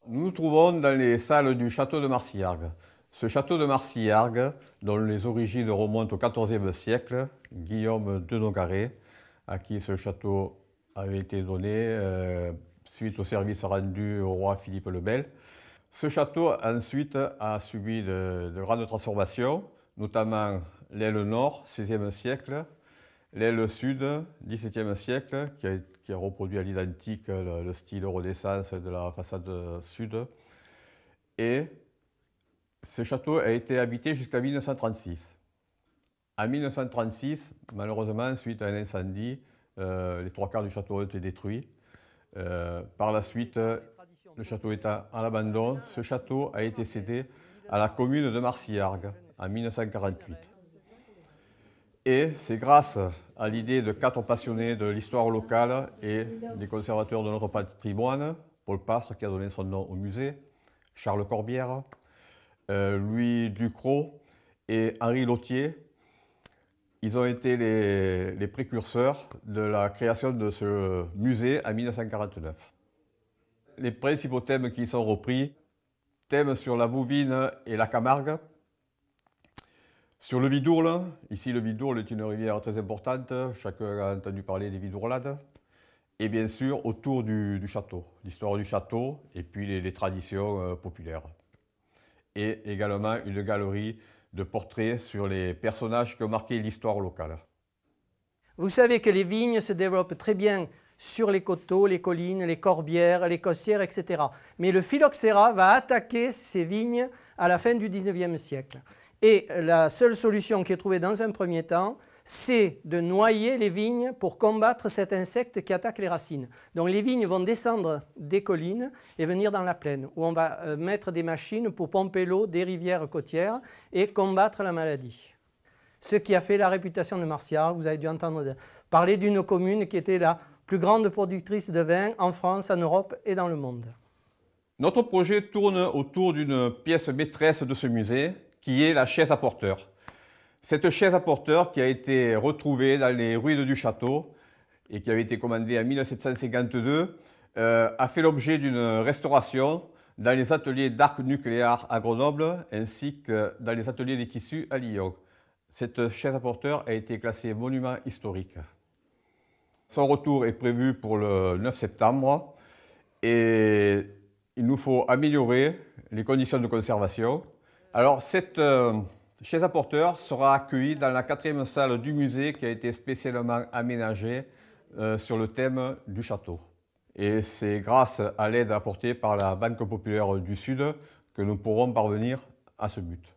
Nous nous trouvons dans les salles du château de Marcillargues. Ce château de Marcillargues, dont les origines remontent au XIVe siècle, Guillaume de Nogaret, à qui ce château avait été donné suite au service rendu au roi Philippe le Bel. Ce château ensuite a subi de grandes transformations, notamment l'aile nord, XVIe siècle, l'aile sud, XVIIe siècle, qui a reproduit à l'identique le style Renaissance de la façade sud. Et ce château a été habité jusqu'à 1936. En 1936, malheureusement, suite à un incendie, les trois quarts du château ont été détruits. Par la suite, le château étant à l'abandon, ce château a été cédé à la commune de Marcillargues en 1948. Et c'est grâce à l'idée de 4 passionnés de l'histoire locale et des conservateurs de notre patrimoine, Paul Pastre qui a donné son nom au musée, Charles Corbière, Louis Ducrot et Henri Lottier. Ils ont été les précurseurs de la création de ce musée en 1949. Les principaux thèmes qui y sont repris, thèmes sur la Bouvine et la Camargue, sur le Vidourle. Ici le Vidourle est une rivière très importante, chacun a entendu parler des Vidourlades. Et bien sûr autour du château, l'histoire du château et puis les traditions populaires. Et également une galerie de portraits sur les personnages qui ont marqué l'histoire locale. Vous savez que les vignes se développent très bien sur les coteaux, les collines, les corbières, les cossières, etc. Mais le phylloxéra va attaquer ces vignes à la fin du XIXe siècle. Et la seule solution qui est trouvée dans un premier temps, c'est de noyer les vignes pour combattre cet insecte qui attaque les racines. Donc les vignes vont descendre des collines et venir dans la plaine, où on va mettre des machines pour pomper l'eau des rivières côtières et combattre la maladie. Ce qui a fait la réputation de Marcillargues. Vous avez dû entendre parler d'une commune qui était la plus grande productrice de vin en France, en Europe et dans le monde. Notre projet tourne autour d'une pièce maîtresse de ce musée, qui est la chaise à porteur. Cette chaise à porteur qui a été retrouvée dans les ruines du château et qui avait été commandée en 1752 a fait l'objet d'une restauration dans les ateliers d'arc nucléaire à Grenoble ainsi que dans les ateliers des tissus à Lyon. Cette chaise à porteur a été classée monument historique. Son retour est prévu pour le 9 septembre et il nous faut améliorer les conditions de conservation. Alors cette chaise à porteur sera accueillie dans la 4e salle du musée qui a été spécialement aménagée sur le thème du château. Et c'est grâce à l'aide apportée par la Banque populaire du Sud que nous pourrons parvenir à ce but.